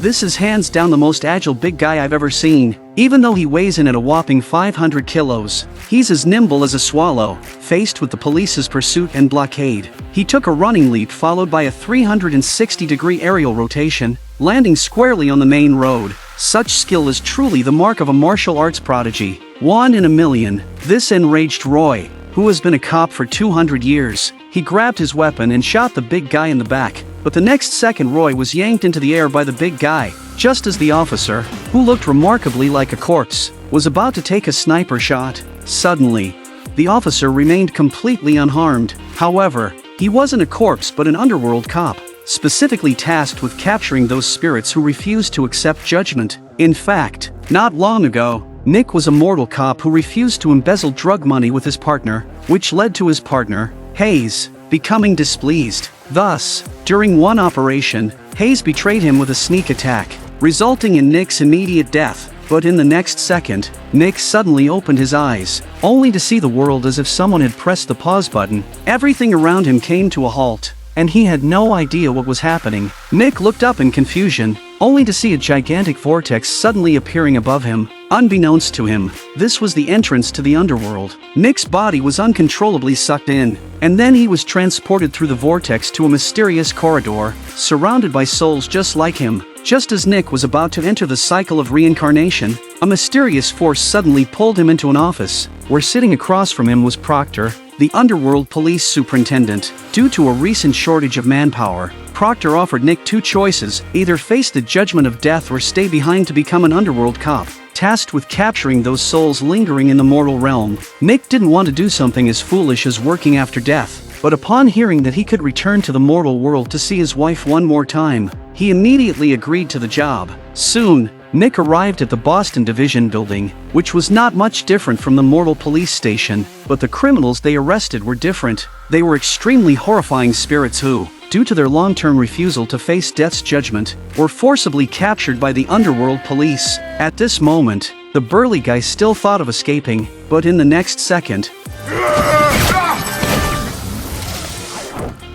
This is hands down the most agile big guy I've ever seen. Even though he weighs in at a whopping 500 kilos, he's as nimble as a swallow. Faced with the police's pursuit and blockade, he took a running leap followed by a 360-degree aerial rotation, landing squarely on the main road. Such skill is truly the mark of a martial arts prodigy. One in a million. This enraged Roy, who has been a cop for 200 years. He grabbed his weapon and shot the big guy in the back, but the next second Roy was yanked into the air by the big guy, just as the officer, who looked remarkably like a corpse, was about to take a sniper shot. Suddenly, the officer remained completely unharmed. However, he wasn't a corpse but an underworld cop, specifically tasked with capturing those spirits who refused to accept judgment. In fact, not long ago, Nick was a mortal cop who refused to embezzle drug money with his partner, which led to his partner, Hayes, becoming displeased. Thus, during one operation, Hayes betrayed him with a sneak attack, resulting in Nick's immediate death. But in the next second, Nick suddenly opened his eyes, only to see the world as if someone had pressed the pause button. Everything around him came to a halt, and he had no idea what was happening. Nick looked up in confusion, only to see a gigantic vortex suddenly appearing above him. Unbeknownst to him, this was the entrance to the underworld. Nick's body was uncontrollably sucked in, and then he was transported through the vortex to a mysterious corridor, surrounded by souls just like him. Just as Nick was about to enter the cycle of reincarnation, a mysterious force suddenly pulled him into an office, where sitting across from him was Proctor, the underworld police superintendent. Due to a recent shortage of manpower, Proctor offered Nick two choices: either face the judgment of death or stay behind to become an underworld cop, tasked with capturing those souls lingering in the mortal realm. Nick didn't want to do something as foolish as working after death, but upon hearing that he could return to the mortal world to see his wife one more time, he immediately agreed to the job. Soon, Nick arrived at the Boston Division building, which was not much different from the mortal police station, but the criminals they arrested were different. They were extremely horrifying spirits who, due to their long-term refusal to face death's judgment, were forcibly captured by the underworld police. At this moment, the burly guy still thought of escaping, but in the next second,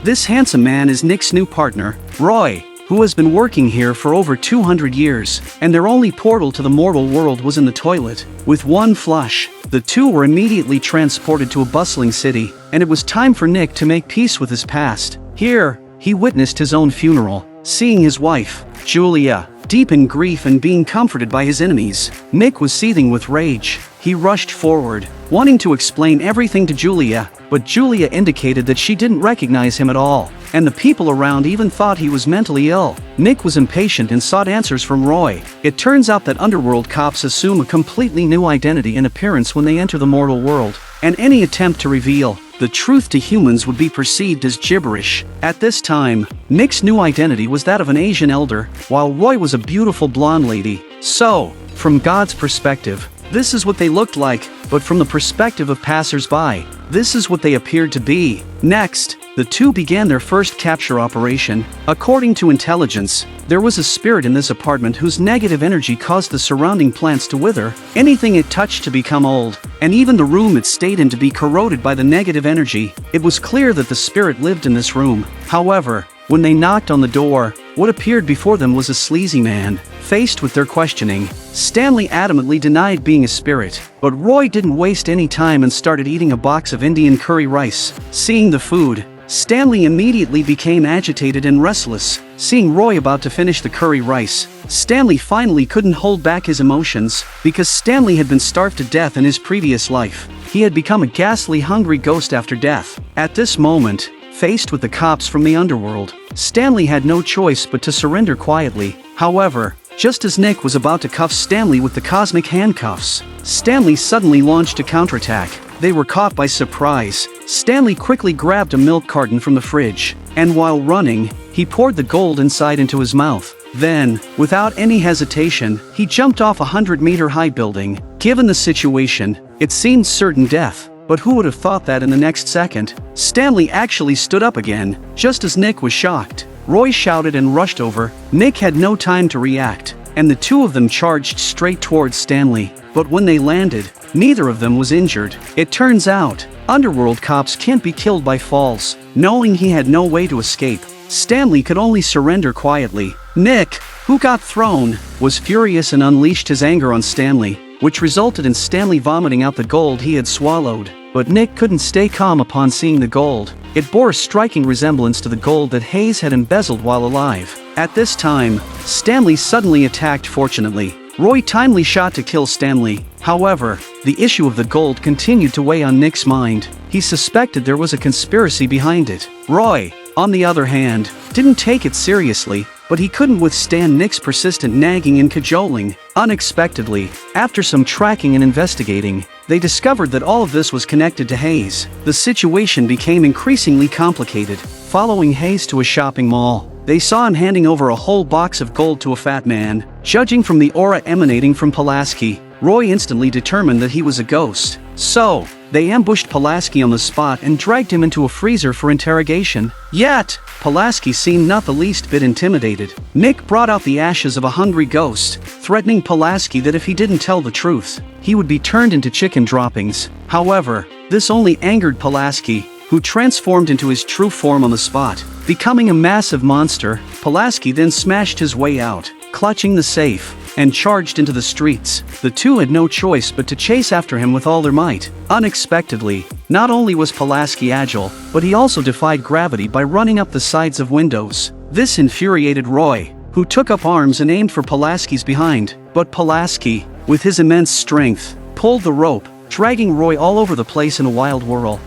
this handsome man is Nick's new partner, Roy, who has been working here for over 200 years, and their only portal to the mortal world was in the toilet. With one flush, the two were immediately transported to a bustling city, and it was time for Nick to make peace with his past. Here, he witnessed his own funeral, seeing his wife, Julia, deep in grief and being comforted by his enemies. Nick was seething with rage. He rushed forward, wanting to explain everything to Julia, but Julia indicated that she didn't recognize him at all, and the people around even thought he was mentally ill. Nick was impatient and sought answers from Roy. It turns out that underworld cops assume a completely new identity and appearance when they enter the mortal world, and any attempt to reveal the truth to humans would be perceived as gibberish. At this time, Nick's new identity was that of an Asian elder, while Roy was a beautiful blonde lady. So, from God's perspective, this is what they looked like, but from the perspective of passers-by, this is what they appeared to be. Next, the two began their first capture operation. According to intelligence, there was a spirit in this apartment whose negative energy caused the surrounding plants to wither, anything it touched to become old, and even the room it stayed in to be corroded by the negative energy. It was clear that the spirit lived in this room. However, when they knocked on the door, what appeared before them was a sleazy man. Faced with their questioning, Stanley adamantly denied being a spirit, but Roy didn't waste any time and started eating a box of Indian curry rice. Seeing the food, Stanley immediately became agitated and restless. Seeing Roy about to finish the curry rice, Stanley finally couldn't hold back his emotions, because Stanley had been starved to death in his previous life. He had become a ghastly, hungry ghost after death. At this moment, faced with the cops from the underworld, Stanley had no choice but to surrender quietly. However, just as Nick was about to cuff Stanley with the cosmic handcuffs, Stanley suddenly launched a counterattack. They were caught by surprise. Stanley quickly grabbed a milk carton from the fridge, and while running, he poured the gold inside into his mouth. Then, without any hesitation, he jumped off a 100-meter-high building. Given the situation, it seemed certain death. But who would have thought that in the next second, Stanley actually stood up again, just as Nick was shocked. Roy shouted and rushed over. Nick had no time to react, and the two of them charged straight towards Stanley. But when they landed, neither of them was injured. It turns out, underworld cops can't be killed by falls. Knowing he had no way to escape, Stanley could only surrender quietly. Nick, who got thrown, was furious and unleashed his anger on Stanley, which resulted in Stanley vomiting out the gold he had swallowed. But Nick couldn't stay calm upon seeing the gold. It bore a striking resemblance to the gold that Hayes had embezzled while alive. At this time, Stanley suddenly attacked. Fortunately, Roy timely shot to kill Stanley. However, the issue of the gold continued to weigh on Nick's mind. He suspected there was a conspiracy behind it. Roy, on the other hand, didn't take it seriously, but he couldn't withstand Nick's persistent nagging and cajoling. Unexpectedly, after some tracking and investigating, they discovered that all of this was connected to Hayes. The situation became increasingly complicated. Following Hayes to a shopping mall, they saw him handing over a whole box of gold to a fat man. Judging from the aura emanating from Pulaski, Roy instantly determined that he was a ghost. So, they ambushed Pulaski on the spot and dragged him into a freezer for interrogation. Yet, Pulaski seemed not the least bit intimidated. Nick brought out the ashes of a hungry ghost, threatening Pulaski that if he didn't tell the truth, he would be turned into chicken droppings. However, this only angered Pulaski, who transformed into his true form on the spot. Becoming a massive monster, Pulaski then smashed his way out, clutching the safe, and charged into the streets. The two had no choice but to chase after him with all their might. Unexpectedly, not only was Pulaski agile, but he also defied gravity by running up the sides of windows. This infuriated Roy, who took up arms and aimed for Pulaski's behind. But Pulaski, with his immense strength, pulled the rope, dragging Roy all over the place in a wild whirl.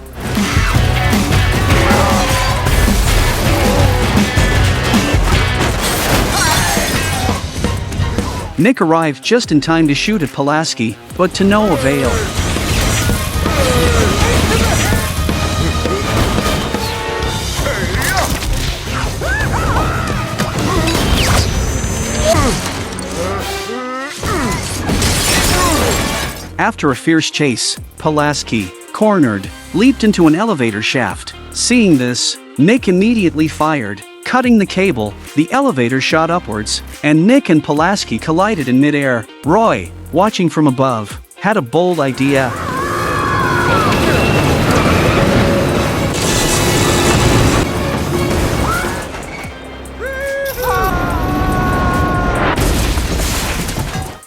Nick arrived just in time to shoot at Pulaski, but to no avail. After a fierce chase, Pulaski, cornered, leaped into an elevator shaft. Seeing this, Nick immediately fired. Cutting the cable, the elevator shot upwards, and Nick and Pulaski collided in midair. Roy, watching from above, had a bold idea.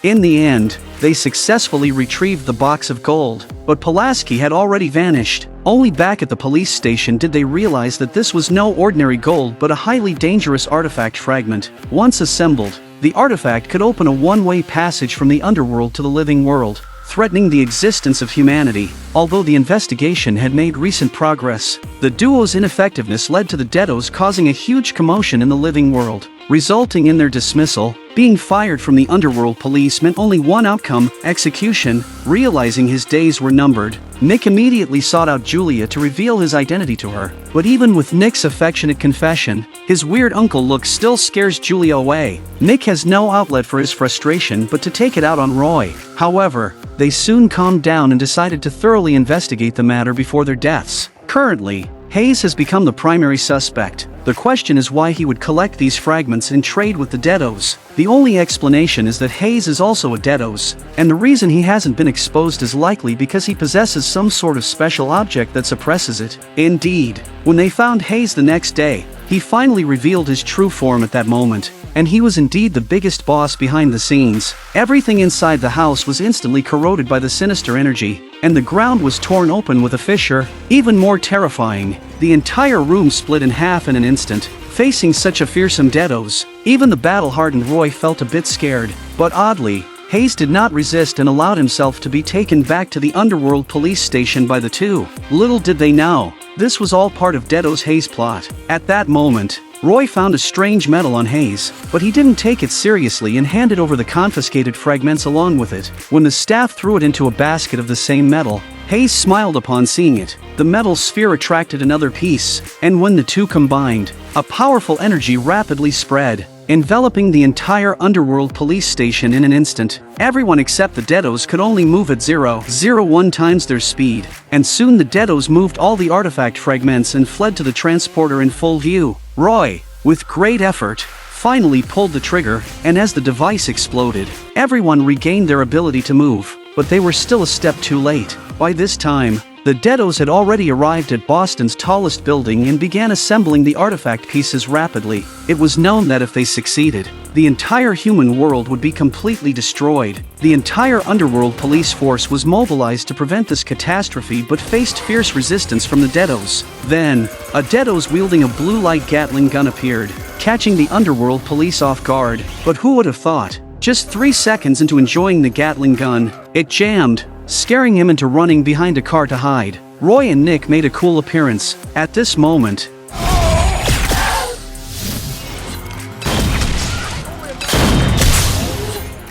In the end, they successfully retrieved the box of gold, but Pulaski had already vanished. Only back at the police station did they realize that this was no ordinary gold but a highly dangerous artifact fragment. Once assembled, the artifact could open a one-way passage from the underworld to the living world, threatening the existence of humanity. Although the investigation had made recent progress, the duo's ineffectiveness led to the Deados causing a huge commotion in the living world, resulting in their dismissal. Being fired from the underworld police meant only one outcome: execution. Realizing his days were numbered, Nick immediately sought out Julia to reveal his identity to her. But even with Nick's affectionate confession, his weird uncle look still scares Julia away. Nick has no outlet for his frustration but to take it out on Roy. However, they soon calmed down and decided to thoroughly investigate the matter before their deaths. Currently, Hayes has become the primary suspect. The question is why he would collect these fragments and trade with the Deados. The only explanation is that Hayes is also a Deados, and the reason he hasn't been exposed is likely because he possesses some sort of special object that suppresses it. Indeed, when they found Hayes the next day, he finally revealed his true form at that moment, and he was indeed the biggest boss behind the scenes. Everything inside the house was instantly corroded by the sinister energy, and the ground was torn open with a fissure. Even more terrifying, the entire room split in half in an instant. Facing such a fearsome Deados, even the battle-hardened Roy felt a bit scared. But oddly, Hayes did not resist and allowed himself to be taken back to the underworld police station by the two. Little did they know, this was all part of Deados' Hayes plot. At that moment, Roy found a strange medal on Hayes, but he didn't take it seriously and handed over the confiscated fragments along with it. When the staff threw it into a basket of the same metal, Hayes smiled upon seeing it. The metal sphere attracted another piece, and when the two combined, a powerful energy rapidly spread, enveloping the entire underworld police station in an instant. Everyone except the Deados could only move at 0.01 times their speed, and soon the Deados moved all the artifact fragments and fled to the transporter in full view. Roy, with great effort, finally pulled the trigger, and as the device exploded, everyone regained their ability to move, but they were still a step too late. By this time, the Deados had already arrived at Boston's tallest building and began assembling the artifact pieces rapidly. It was known that if they succeeded, the entire human world would be completely destroyed. The entire underworld police force was mobilized to prevent this catastrophe but faced fierce resistance from the Deados. Then, a Deados wielding a blue light Gatling gun appeared, catching the underworld police off guard. But who would have thought? Just 3 seconds into enjoying the Gatling gun, it jammed, scaring him into running behind a car to hide. Roy and Nick made a cool appearance. At this moment,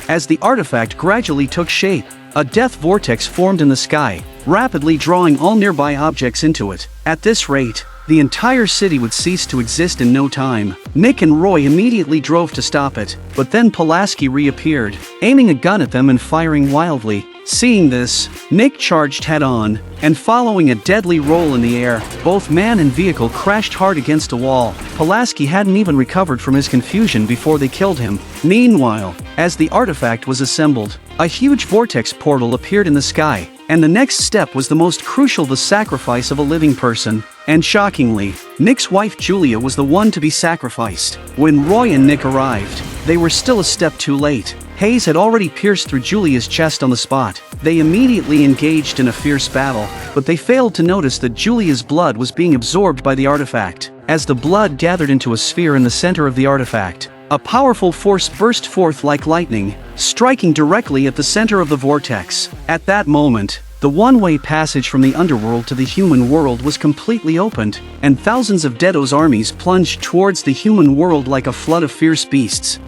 as the artifact gradually took shape, a death vortex formed in the sky, rapidly drawing all nearby objects into it. At this rate, the entire city would cease to exist in no time. Nick and Roy immediately drove to stop it, but then Pulaski reappeared, aiming a gun at them and firing wildly. Seeing this, Nick charged head-on, and following a deadly roll in the air, both man and vehicle crashed hard against a wall. Pulaski hadn't even recovered from his confusion before they killed him. Meanwhile, as the artifact was assembled, a huge vortex portal appeared in the sky, and the next step was the most crucial: the sacrifice of a living person. And shockingly, Nick's wife Julia was the one to be sacrificed. When Roy and Nick arrived, they were still a step too late. Hayes had already pierced through Julia's chest on the spot. They immediately engaged in a fierce battle, but they failed to notice that Julia's blood was being absorbed by the artifact. As the blood gathered into a sphere in the center of the artifact, a powerful force burst forth like lightning, striking directly at the center of the vortex. At that moment, the one-way passage from the underworld to the human world was completely opened, and thousands of Deados armies plunged towards the human world like a flood of fierce beasts.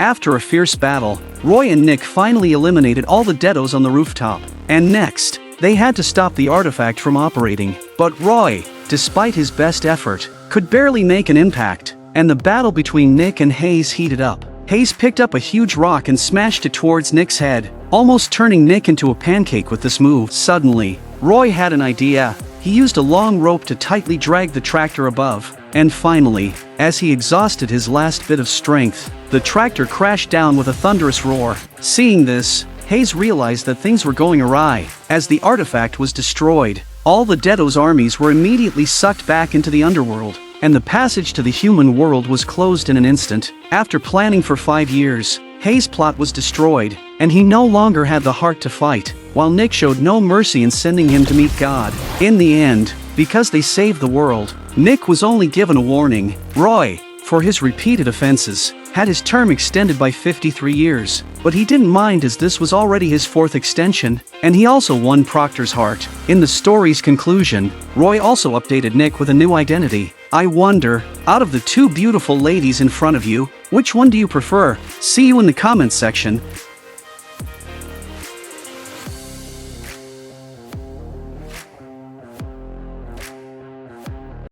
After a fierce battle, Roy and Nick finally eliminated all the Deados on the rooftop. And next, they had to stop the artifact from operating. But Roy, despite his best effort, could barely make an impact, and the battle between Nick and Hayes heated up. Hayes picked up a huge rock and smashed it towards Nick's head, almost turning Nick into a pancake with this move. Suddenly, Roy had an idea. He used a long rope to tightly drag the tractor above, and finally, as he exhausted his last bit of strength, the tractor crashed down with a thunderous roar. Seeing this, Hayes realized that things were going awry. As the artifact was destroyed, all the Deados armies were immediately sucked back into the underworld, and the passage to the human world was closed in an instant. After planning for 5 years, Hayes' plot was destroyed, and he no longer had the heart to fight, while Nick showed no mercy in sending him to meet God. In the end, because they saved the world, Nick was only given a warning. Roy, for his repeated offenses, had his term extended by 53 years, but he didn't mind as this was already his 4th extension, and he also won Proctor's heart. In the story's conclusion, Roy also updated Nick with a new identity. I wonder, out of the 2 beautiful ladies in front of you, which one do you prefer? See you in the comments section.